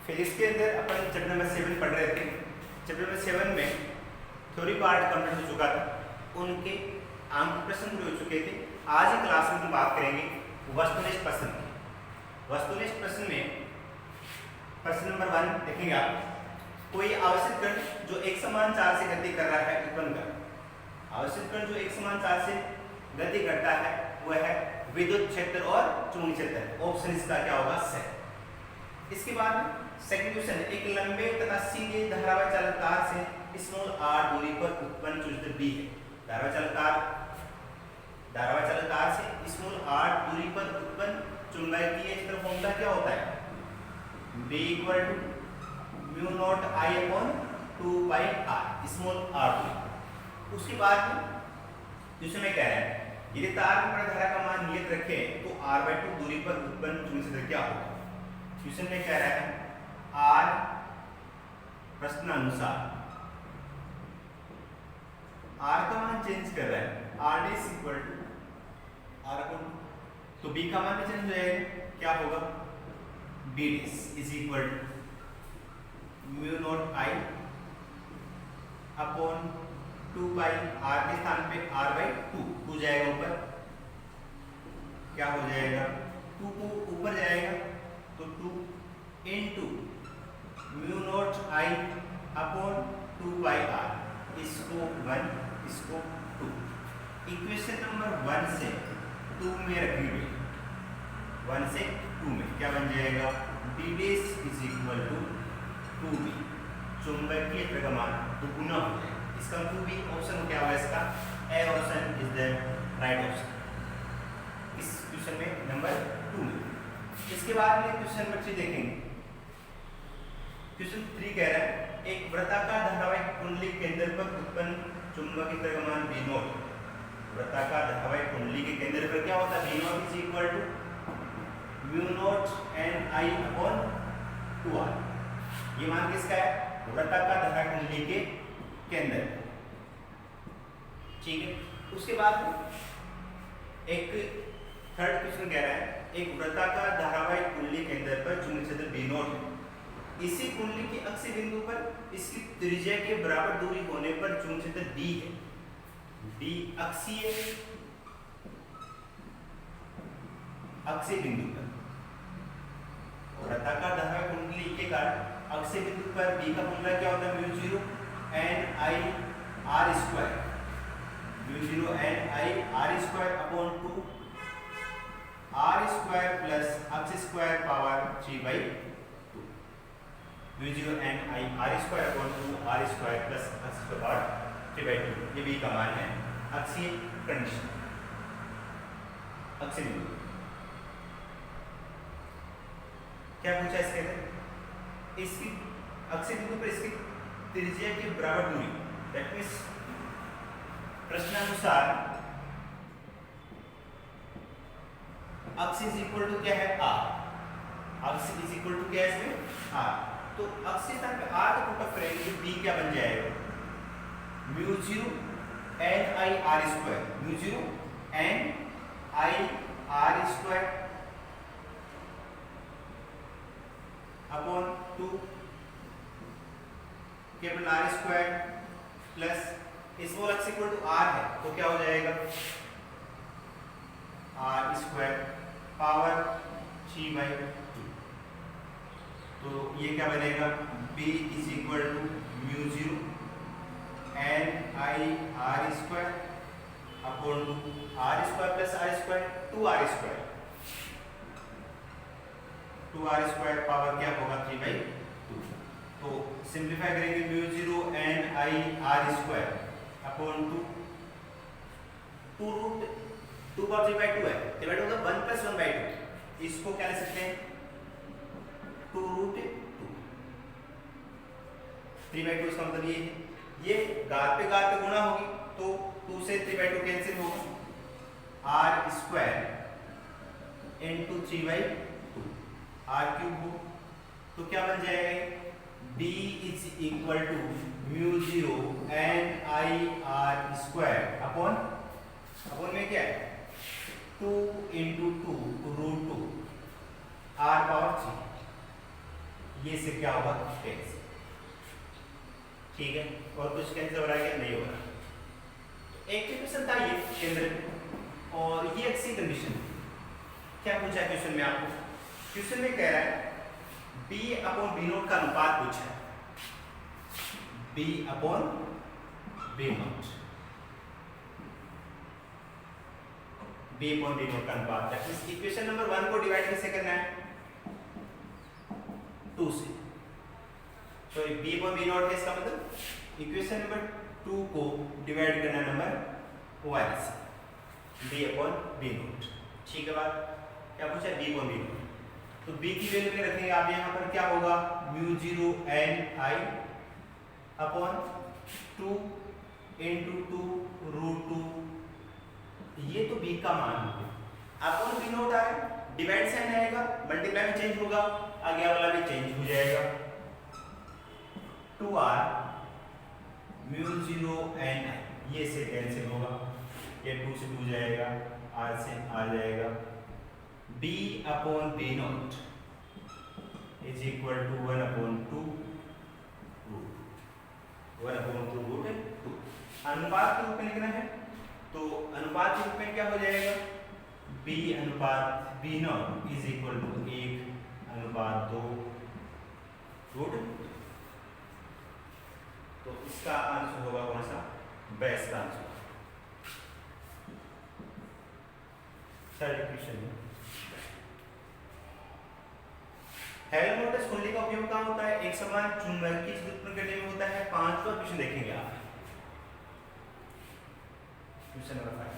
फिर इसके अंदर अपन चैप्टर नंबर 7 पढ़ रहे थे। चैप्टर नंबर 7 में थ्योरी पार्ट कंप्लीट हो चुका था, उनके आंक प्रश्न पूरे हो चुके थे। आज की क्लास में हम बात करेंगे वस्तुनिष्ठ प्रश्न की। वस्तुनिष्ठ प्रश्न में प्रश्न नंबर 1 देखेंगे आप। कोई आवश्यक कण जो एक समान चाल से गति कर रहा है उत्पन्न कर। आवश्यक कण जो एक समान चाल से गति करता है वह है विद्युत क्षेत्र और चुंबकीय क्षेत्र। ऑप्शन इसका क्या होगा? सही। इसके बाद सेकंड क्वेश्चन, एक लंबे तथा सीधे धारावाही चालक तार से स्मॉल r दूरी पर उत्पन्न चुंबकीय B है। धारावाही चालक तार से स्मॉल r दूरी पर उत्पन्न चुंबकीय क्षेत्र फॉर्मूला क्या होता है? B = μ0 I / 2 pi r, small r दूरी। उसके बाद क्वेश्चन में कह रहा है यदि तार पर धारा का मान नियत रखें तो r/2 दूरी पर उत्पन्न चुंबकीय क्षेत्र क्या होगा? क्वेश्चन में कह रहा है r प्रश्नानुसार r का मान चेंज कर रहा है, r = r तो b का मान भी चेंज हो जाएगा, क्या होगा? b = μ0 I / 2 pi r के स्थान पे r/2 जाएगा ऊपर, क्या हो जाएगा? 2 को ऊपर जाएगा तो 2 × μ0 I / 2 pi r, इसको 1 इसको 2। इक्वेशन नंबर 1 से 2 में रखी गई, 1 से 2 में क्या बन जाएगा? b = 2b। चुंबकीय क्षेत्र का मान दुगुना हो जाएगा। इसका 2b ऑप्शन क्या होगा? इसका A option is the right option इस क्वेश्चन में नंबर 2 में। इसके बाद में क्वेश्चन नंबर 3 देखेंगे। क्वेश्चन 3 कह रहा है एक वृत्ताकार धारावाहिक कुंडली केंद्र पर उत्पन्न चुंबकीय क्षेत्र का मान b0। वृत्ताकार धारावाहिक कुंडली के केंद्र पर क्या होता है? b0 = μ0 n I / 2r। ये मान किसका है? वृत्ताकार धारावाहिक कुंडली के केंद्र, ठीक है। उसके बाद एक थर्ड क्वेश्चन कह रहा है एक वृत्ताकार धारावाहिक कुंडली केंद्र पर चुंबकीय क्षेत्र b0 है। इसी कुंडली के अक्षीय बिंदु पर इसकी त्रिज्या के बराबर दूरी होने पर चुंबकीय क्षेत्र d है। d अक्षीय बिंदु पर वृत्ताकार धारावाहिक कुंडली के कारण अक्षीय बिंदु पर b का फॉर्मूला क्या होता है? μ0 n I r², μ0 n I r² / 2 r² plus x² power 3/2। μ0 n I r² / 2 r² plus x² power 3/2, ये b का मान है। अक्षीय कंडीशन, अक्षीय बिंदु क्या पूछा इसके अंदर? इसकी अक्षीय बिंदु पर इसकी त्रिज्या के बराबर दूरी, दैट मींस प्रश्नानुसार अक्ष = क्या है? r। अक्ष = क्या है इसमें? r। तो अक्ष के स्थान पे r को पुट अप करेंगे तो b क्या बन जाएगा? μ0 n I r², μ0 n I r² / 2 केवल r² plus small x = r है तो क्या हो जाएगा? r² power 3/2। तो ये क्या बनेगा? b = μ0 n I r² / 2 r² plus r² 2r², 2r² power क्या होगा? 3/2। तो सिंप्लीफाई करेंगे μ0 n I r² / 2 2 पावर 3/2 है, 3/2 का 1 + 1/2, इसको क्या लिख सकते हैं? 2√2। 3/2 इसका मतलब ये घात पे गुणा होगी तो 2 से 3/2 कैंसिल होगा, r² × 3/2 r³ हो तो क्या बन जाएगा? b = μ0 n I r² upon में क्या है? 2 × 2 √2 r पावर 3। ये से क्या होगा कैंसिल। ठीक है, और कुछ कैंसिल हो रहा है क्या? नहीं हो रहा। तो एक इक्वेशन था ये केंद्र में, और ये एक्सी कंडीशन। क्या पूछा है क्वेश्चन में आपको? क्वेश्चन में कह रहा है बी अपॉन बी नोट का अनुपात पूछा है, B upon B naught, B upon B naught का अनुपात। दैट मींस इक्वेशन नंबर 1 को डिवाइड कैसे करना है? 2 से। तो बी अपॉन बी नोट है, इसका मतलब इक्वेशन नंबर 2 को डिवाइड करना नंबर 1 से, बी अपॉन बी नोट। ठीक है बात? क्या पूछा है? B upon B naught. तो b की वैल्यू क्या रखेंगे आप यहाँ पर? क्या होगा? Mu 0 n i upon 2 into 2 root 2। ये तो b का मान हो गया। अपॉन बी नोट आए, डिवाइड साइन आएगा, मल्टीप्लाई में चेंज होगा, आगे वाला भी चेंज हो जाएगा। 2r म्यू 0 n i, ये से कैंसिल होगा, ये 2 से 2 जाएगा, r से r जाएगा। b upon b naught is equal to 1 upon 2 root 1 upon 2 root 2। अनुपात के रूप में लिखना है, तो अनुपात के रूप में क्या हो जाएगा? b अनुपात b naught is equal to 1 अनुपात 2 रूट। तो इसका आंसर होगा कौन सा? Best answer. Third question, Helmholtz कुंडली का उपयोग कहाँ होता है? एक समान चुंबकीय क्षेत्र उत्पन्न करने में होता है। 5वां क्वेश्चन देखेंगे आप, क्वेश्चन नंबर 5।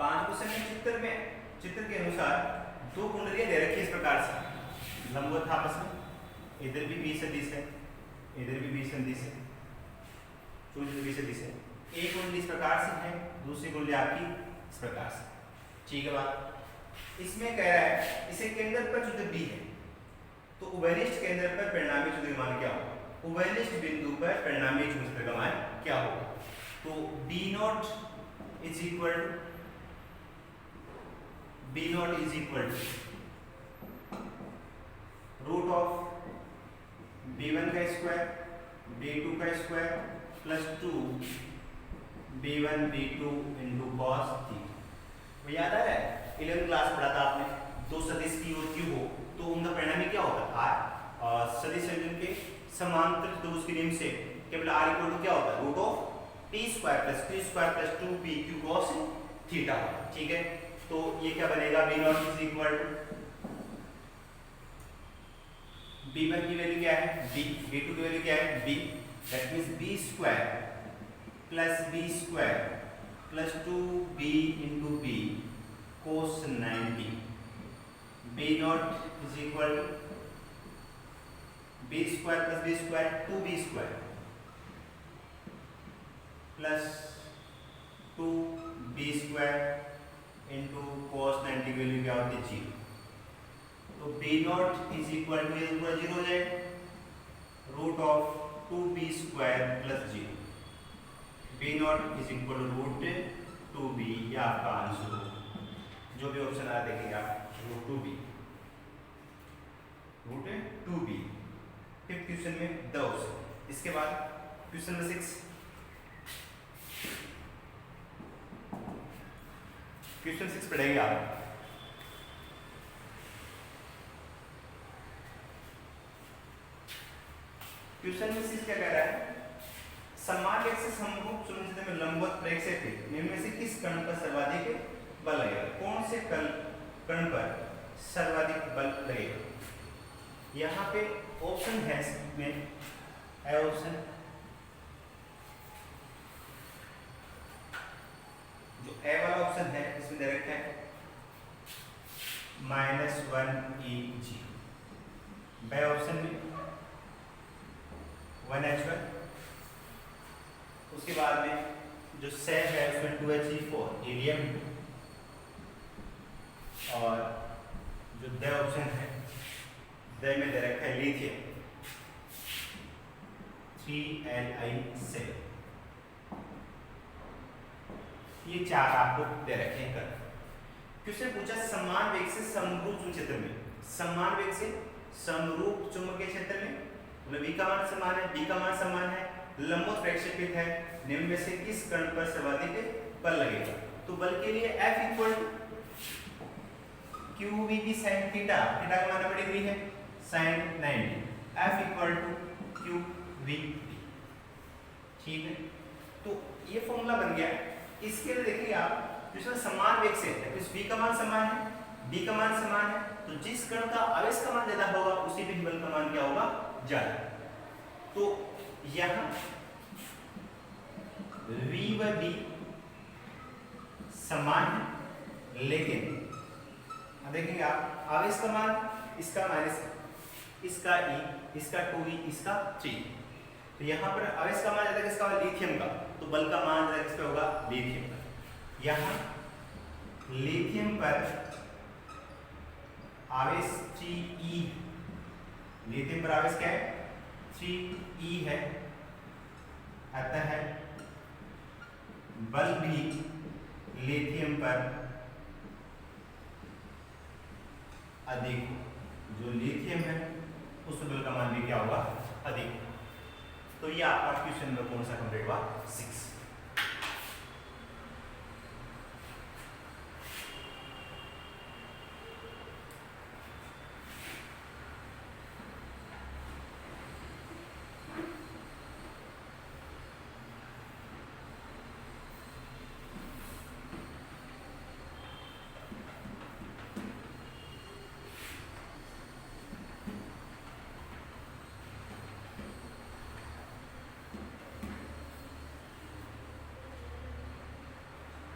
पांच क्वेश्चन में चित्र के अनुसार दो कुंडलियां दे रखी है इस प्रकार से, लंबवत आपस में, इधर भी 20 सदिश है, इधर भी 20 सदिश है, चूंकि 20 सदिश है। एक कुंडली इस प्रकार से है, दूसरी कुंडली आपकी इस प्रकार से। ठीक है बात? इसमें कह रहा है इसे केंद्र पर चुंबक B है, तो उभयनिष्ठ केंद्र पर परिणामी चुंबकीय मान क्या होगा? उभयनिष्ठ बिंदु पर परिणामी चुंबकीय मान क्या होगा? तो B naught is equal to B naught is equal to root of B1 का स्क्वायर B2 का square plus 2 B1 B2 into cos theta. वो याद आ रहा है? 11th क्लास पढ़ा था आपने, दो सदिश की और क्यूब हो तो उनका परिणामी क्या होता है? R। और सदिश संयोजन के समांतर तो उसके नियम से केवल R इक्वल टू क्या होता है? Root of P square plus Q square plus 2PQ cos theta. ठीक है, तो ये क्या बनेगा? B naught is equal to B1 की वैल्यू क्या है? B, B2 की वैल्यू क्या है? B। That means B square plus B square plus 2B into B cos 90। B naught is equal to B square plus B square 2B square plus 2B square into cos 90 value क्या होती है? 0। तो B naught is equal to ये पूरा 0 हो जाएगा, root of 2B square plus 0। B naught is equal to root 2B, ये आपका आंसर होगा। जो भी ऑप्शन आया देखेंगे आप, root 2B, root 2B। Fifth question में द ऑप्शन। इसके बाद क्वेश्चन नंबर 6, क्वेश्चन 6 पढ़ेंगे आप। क्वेश्चन में 6 क्या कह रहा है, समान वेग से समरूप चुंबकीय में लंबवत प्रक्षेपित निम्न में से किस कण पर सर्वाधिक बल लगेगा? कौन से कण पर सर्वाधिक बल लगेगा? यहाँ पे ऑप्शन है में ए ऑप्शन, जो ए वाला ऑप्शन है इसमें दे रखा है -1 EG, बी ऑप्शन में 1H1, उसके बाद में जो सेफ है उसमें 2He4 हीलियम, और जो द ऑप्शन है द में दे रखा है लिथियम 3Li7। ये चार आपको दे रखे हैं। कर क्वेश्चन पूछा समान वेग से समरूप चुंबकीय क्षेत्र में, समान वेग से समरूप चुंबकीय क्षेत्र में, मतलब v का मान समान है, d का मान समान है, लंबवत प्रक्षेपित है, निम्न में से किस कण पर सर्वाधिक बल लगेगा? तो बल के लिए F equal QVB sin theta, theta का मान डिग्री है sin 90, F equal to QVB। ठीक है, तो ये फॉर्मूला बन गया। इसके लिए देखिए आप, जिसमें समान वेग से है, इस v का मान समान है, d का मान समान है, तो जिस कण का आवेश का मान ज्यादा होगा उसी पे बल का मान क्या होगा? ज्यादा। तो यहाँ v व d समान है, लेकिन देखेंगे आप आवेश का मान इसका माइनस, इसका E, इसका 2E, इसका 3, तो यहाँ पर आवेश का मान ज्यादा किसका होगा? लिथियम का, तो बल का मान ज्यादा किसका होगा? लिथियम का। यहाँ लिथियम पर आवेश 3E, लिथियम पर आवेश क्या है? 3E है, अतः बल भी लिथियम पर अधिक, जो लिथियम है उस बल का मान भी क्या होगा? अधिक। तो ये आपका क्वेश्चन नंबर कौन सा कंप्लीट हुआ? 6।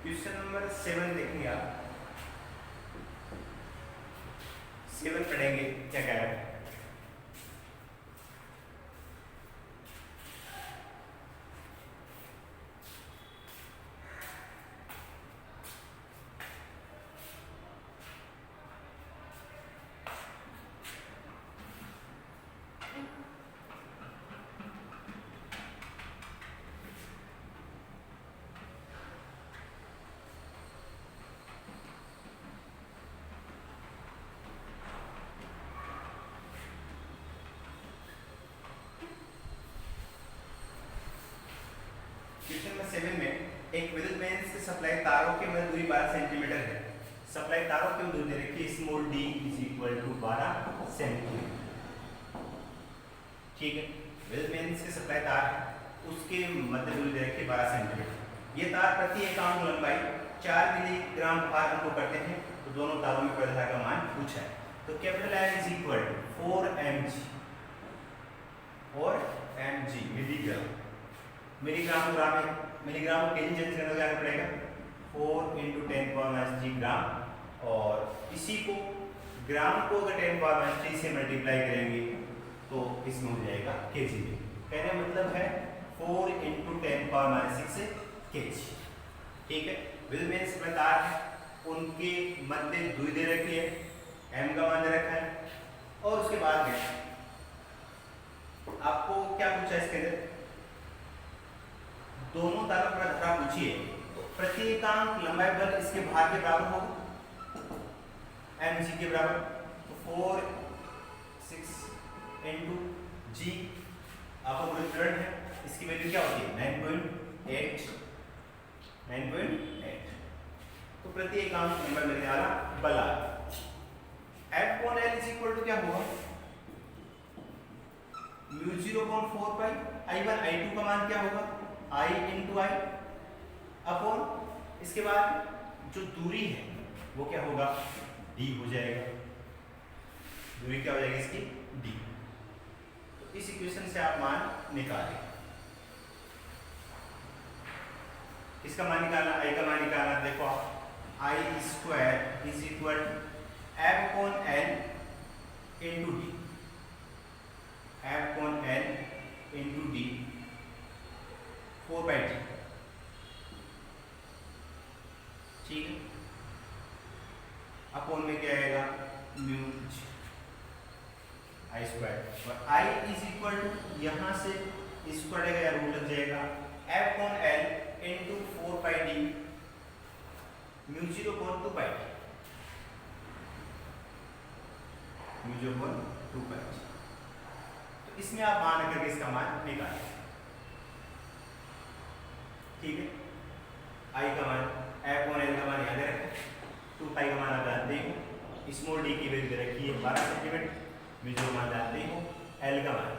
क्वेश्चन नंबर 7 देखेंगे आप, 7 पढ़ेंगे क्या कह रहा है। क्वेश्चन नंबर 7 में एक विद्युत मेंस से सप्लाई तारों की मध्य दूरी 12 सेंटीमीटर है। सप्लाई तारों की दूरी दे रखी है small d is equal to 12 centimetre. ठीक है, विद्युत मेंस के सप्लाई तार है, उसके मध्य दूरी दे रखी है 12 सेंटीमीटर। ये तार प्रति एकांक लंबाई 4 मिलीग्राम भार को करते हैं, तो दोनों तारों में प्रतिधारा का मान पूछा है। तो capital M is equal to 4 mg milligram, milligram gram है, मिलीग्राम को केजी चेंज करना जाना पड़ेगा, 4 × 10⁻³ ग्राम, और इसी को ग्राम को अगर 10⁻³ से मल्टीप्लाई करेंगे तो इसमें हो जाएगा केजी में। कहने का मतलब है 4 × 10⁻6 केजी। ठीक है, विद्युत मेंस में तार है, उनके मध्य दूरी दे रखी है, m का मान दे रखा है, और उसके बाद में आपको क्या पूछा इसके अंदर? दोनों तारों पर धारा पूछी है, तो प्रति एकांक लंबाई बल इसके भार के बराबर होगा, mg के बराबर, तो 4 6 × g L is equal to क्या होगा, म्यू 0/4 पाई I1 I2 का मान क्या होगा, I इंटू आई अपॉन, इसके बाद जो दूरी है वो क्या होगा, d हो जाएगा, दूरी क्या हो जाएगी इसकी, d। तो इस इक्वेशन से आप मान निकालें, इसका मान निकालना, I का मान निकालना, देखो आप I square is equal F upon L into D, F upon L into D 4/d, ठीक है, अपॉन में क्या आएगा, म्यू आई स्क्वायर, और आई इज इक्वल टू यहाँ से स्क्वायर आएगा या रूट लग जाएगा, F upon L into 4/d mu 0/2π, mu 0/2π। तो इसमें आप मान करके इसका मान निकालें, ठीक है, आई का मान, एफ अपॉन एल का मान याद रखें, 2π का मान आप जानते हो, स्मॉल डी की वैल्यू दे रखी है 12 सेंटीमीटर, म्यू 0 मान जानते हो, एल का मान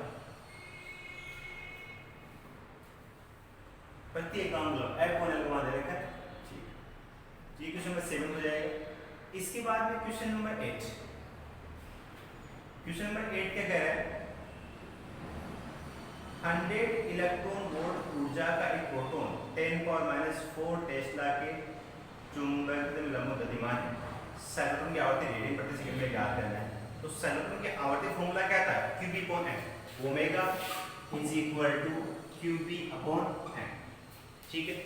प्रत्येक काउंट एफ अपॉन एल का मान दे रखा है, ये क्वेश्चन नंबर 7 हो जाएगा। इसके बाद में क्वेश्चन नंबर 8, क्वेश्चन नंबर 8 क्या कह रहा है, 100 इलेक्ट्रॉन वोल्ट ऊर्जा का एक प्रोटॉन 10⁻⁴ टेस्ला के चुंबक लंब गतिमान है, साइक्लोट्रॉन की आवर्ती रेडियन प्रति सेकंड में ज्ञात करना है। तो साइक्लोट्रॉन की आवर्ती फॉर्मूला क्या था, Qb/m, omega is equal to Qb/m, ठीक है,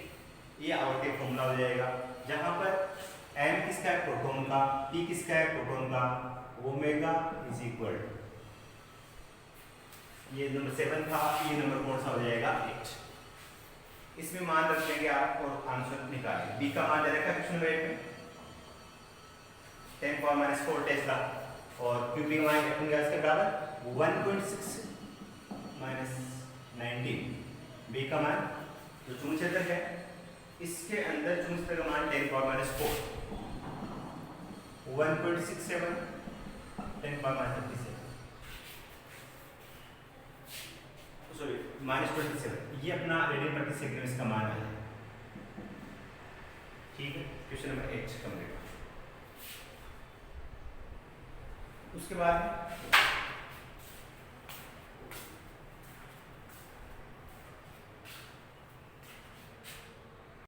ये आवर्ती फॉर्मूला हो जाएगा, जहां पर m किसका है, प्रोटॉन का, p किसका है, प्रोटॉन का, ओमेगा इज इक्वल टू, ये नंबर 7 था, ये नंबर कौन सा हो जाएगा, 8। इसमें मान रख देंगे आप और आंसर निकालें। b का मान दे रखा है क्वेश्चन नंबर 8 में 10⁻⁴ टेस्ला, और Qb का मान रखेंगे इसके बराबर 1.6 - 19, b का मान जो चुंबक है इसके अंदर चुंबक का मान 10⁻⁴, 1.67 10⁻37, सॉरी -27, ये अपना रेडियन प्रति सेकंड इसका मान है, ठीक है, क्वेश्चन नंबर 8 कंप्लीट। उसके बाद